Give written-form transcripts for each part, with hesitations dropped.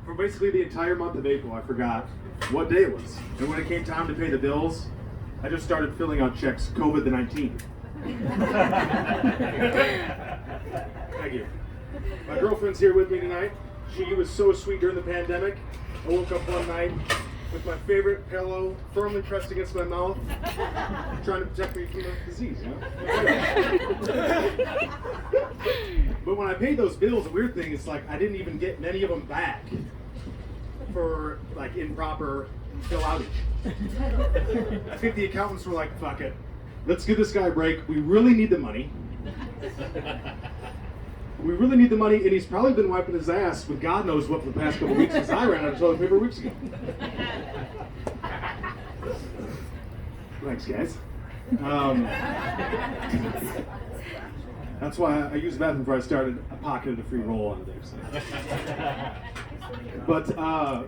For basically the entire month of April, I forgot what day it was. And when it came time to pay the bills, I just started filling out checks COVID-19. Thank you. My girlfriend's here with me tonight. She was so sweet during the pandemic. I woke up one night with my favorite pillow firmly pressed against my mouth, trying to protect me from the disease, you know? But when I paid those bills, the weird thing is like I didn't even get many of them back for like improper bill outage. I think the accountants were like, fuck it, let's give this guy a break. We really need the money. We really need the money, and he's probably been wiping his ass with God knows what for the past couple weeks since I ran out of toilet paper weeks ago. Thanks, guys. That's why I used the bathroom before I started. I pocketed a free roll out of there. So. But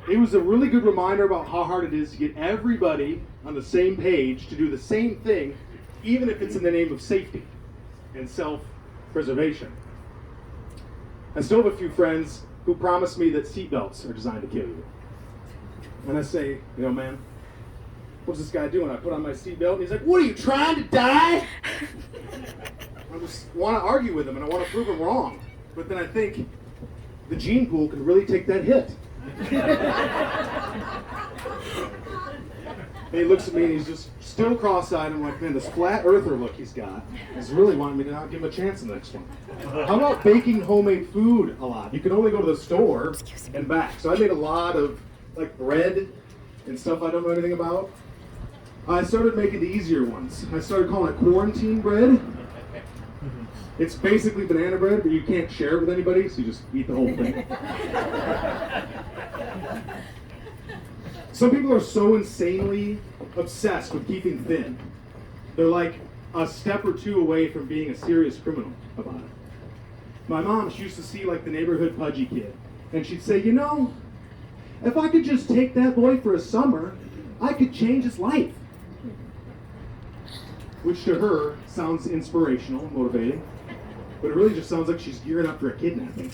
it was a really good reminder about how hard it is to get everybody on the same page to do the same thing, even if it's in the name of safety and self-preservation. I still have a few friends who promise me that seatbelts are designed to kill you. And I say, you know, man, what's this guy doing? I put on my seatbelt and he's like, what are you, trying to die? I just want to argue with him and I want to prove him wrong. But then I think the gene pool can really take that hit. And he looks at me and he's just still cross-eyed. I'm like, man, this flat earther look he's got is really wanting me to not give him a chance in the next one. How about baking homemade food a lot? You can only go to the store and back. So I made a lot of like bread and stuff I don't know anything about. I started making the easier ones. I started calling it quarantine bread. It's basically banana bread, but you can't share it with anybody, so you just eat the whole thing. Some people are so insanely obsessed with keeping thin. They're like a step or two away from being a serious criminal about it. My mom, she used to see like the neighborhood pudgy kid, and she'd say, you know, if I could just take that boy for a summer, I could change his life. Which to her sounds inspirational and motivating, but it really just sounds like she's gearing up for a kidnapping.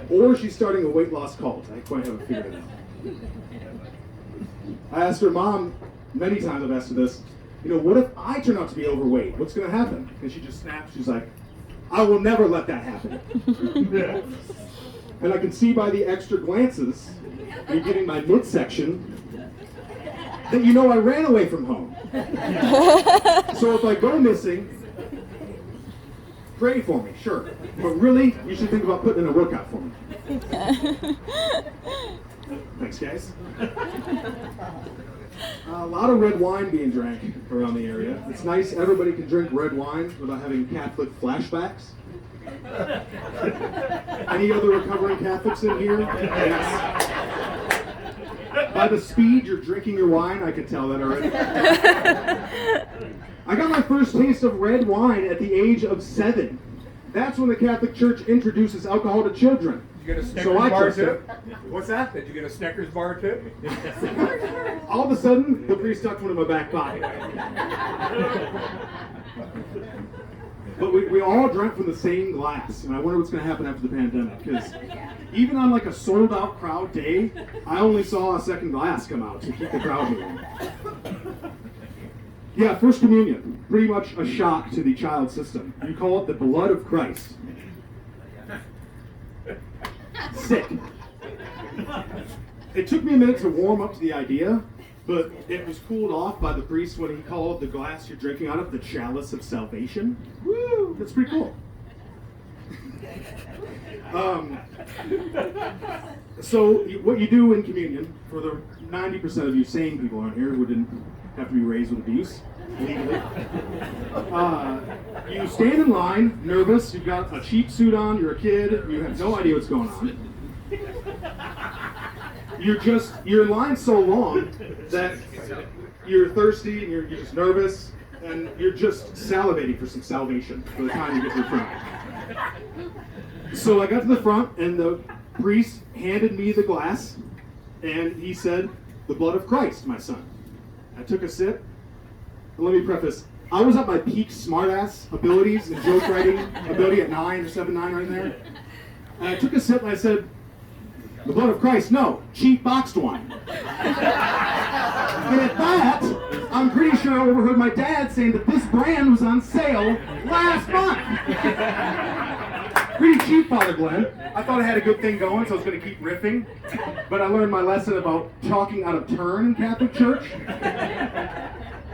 Or she's starting a weight loss cult. I quite haven't figured it out. I asked her mom, many times I've asked her this, you know, what if I turn out to be overweight? What's going to happen? And she just snaps. She's like, I will never let that happen. And I can see by the extra glances you're getting my midsection that you know I ran away from home. So if I go missing, pray for me, sure. But really, you should think about putting in a workout for me. Thanks, guys. A lot of red wine being drank around the area. It's nice everybody can drink red wine without having Catholic flashbacks. Any other recovering Catholics in here? Yes. By the speed you're drinking your wine, I can tell that already. I got my first taste of red wine at the age of 7. That's when the Catholic Church introduces alcohol to children. Did you get a Snickers bar tip? What's that? Did you get a Snickers bar tip? All of a sudden, the priest tucked one in my back pocket. But we all drank from the same glass, and I wonder what's going to happen after the pandemic, because even on like a sold-out crowd day, I only saw a second glass come out to keep the crowd moving. Yeah, First Communion, pretty much a shock to the child system. You call it the blood of Christ. Sick. It took me a minute to warm up to the idea, but it was cooled off by the priest when he called the glass you're drinking out of the chalice of salvation. Woo! That's pretty cool. So what you do in communion, for the 90% of you sane people out here who didn't have to be raised with abuse legally, you stand in line, nervous, you've got a cheap suit on, you're a kid, you have no idea what's going on. You're in line so long that you're thirsty and you're just nervous and you're just salivating for some salvation by the time you get to the front. So I got to the front and the priest handed me the glass and he said, "The blood of Christ, my son." I took a sip. And let me preface, I was at my peak smartass abilities and joke writing ability at 9 or 7, 9 right there. And I took a sip and I said, The blood of Christ, no. Cheap boxed wine. And at that, I'm pretty sure I overheard my dad saying that this brand was on sale last month. Pretty cheap, Father Glenn. I thought I had a good thing going, so I was going to keep riffing. But I learned my lesson about talking out of turn in Catholic Church.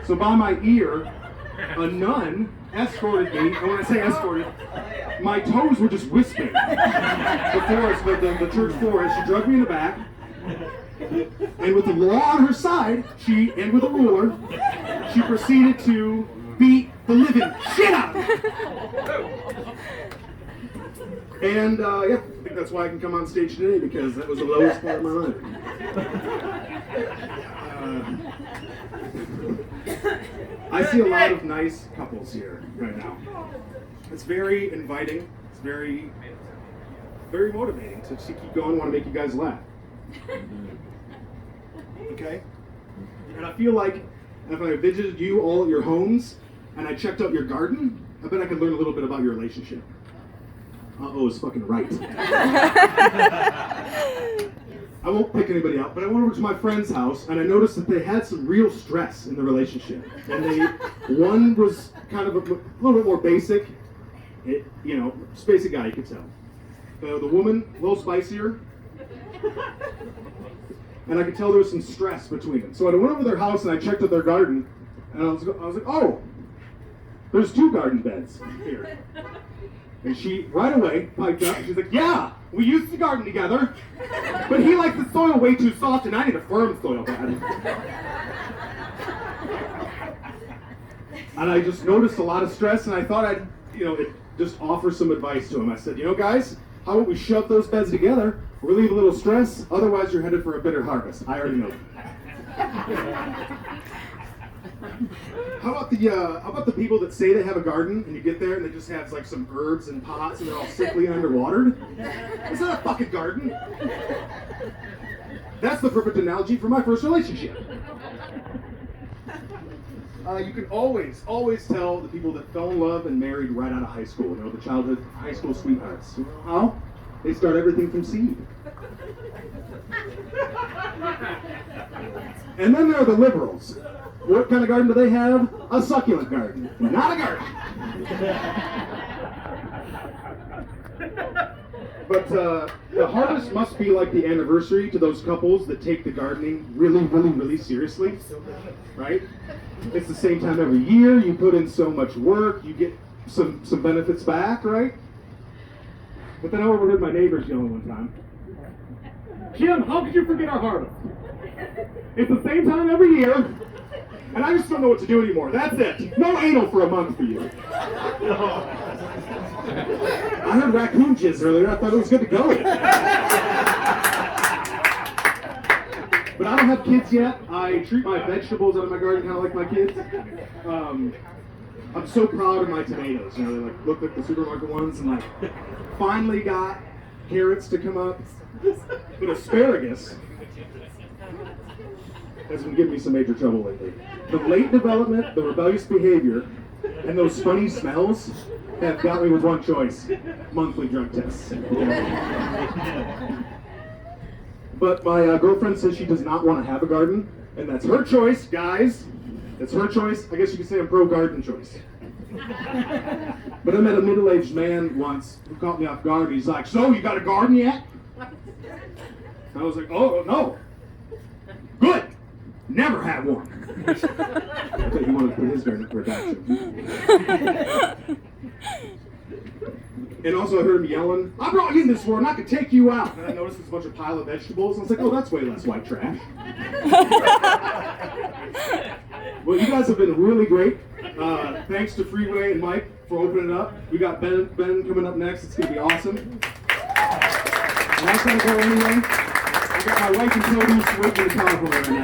So by my ear, a nun escorted me, and when I say escorted, my toes were just wisping. The church floor, as she dragged me in the back, and with the law on her side, and with a ruler, she proceeded to beat the living shit out of me. And yeah, I think that's why I can come on stage today, because that was the lowest part of my life. I see a lot of nice couples here right now. It's very inviting. It's very, very motivating to keep going. Want to make you guys laugh. Okay? And I feel like if I visited you all at your homes and I checked out your garden, I bet I could learn a little bit about your relationship. Uh-oh, it's fucking right. I won't pick anybody out, but I went over to my friend's house and I noticed that they had some real stress in the relationship. And one was kind of a little bit more basic, just basic guy, you could tell. The woman, a little spicier. And I could tell there was some stress between them. So I went over to their house and I checked out their garden, and I was like, oh, there's 2 garden beds here. And she, right away, piped up, and she's like, yeah, we used to garden together, but he likes the soil way too soft, and I need a firm soil bed. And I just noticed a lot of stress, and I thought I'd, just offer some advice to him. I said, guys, how about we shove those beds together, relieve a little stress, otherwise you're headed for a bitter harvest. I already know. How about the people that say they have a garden and you get there and they just have like some herbs and pots and they're all sickly and underwatered? It's not a fucking garden. That's the perfect analogy for my first relationship. You can always tell the people that fell in love and married right out of high school, the childhood high school sweethearts. How? They start everything from seed. And then there are the liberals. What kind of garden do they have? A succulent garden. Not a garden. But the harvest must be like the anniversary to those couples that take the gardening really, really, really seriously, right? It's the same time every year. You put in so much work. You get some benefits back, right? But then I overheard my neighbors yelling one time, Jim, how could you forget our harvest? It's the same time every year, and I just don't know what to do anymore. That's it. No anal for a month for you. I heard raccoon jizz earlier. I thought it was good to go. But I don't have kids yet. I treat my vegetables out of my garden kind of like my kids. I'm so proud of my tomatoes. They look like the supermarket ones, and finally got carrots to come up. But asparagus has been giving me some major trouble lately. The late development, the rebellious behavior, and those funny smells have got me with one choice: monthly drug tests. But my girlfriend says she does not want to have a garden, and that's her choice, guys. It's her choice. I guess you could say I'm pro-garden choice. But I met a middle-aged man once who caught me off guard. He's like, so, you got a garden yet? I was like, oh, no. Good. Never had one. I thought he wanted to put his garden for adoption. And also I heard him yelling, I brought you in this for and I could take you out. And I noticed this bunch of pile of vegetables. I was like, oh, that's way less white trash. Well, you guys have been really great. Thanks to Freeway and Mike for opening it up. We got Ben coming up next. It's going to be awesome. And I can't go anyway. I got my wife and produce waiting in the car for me right now.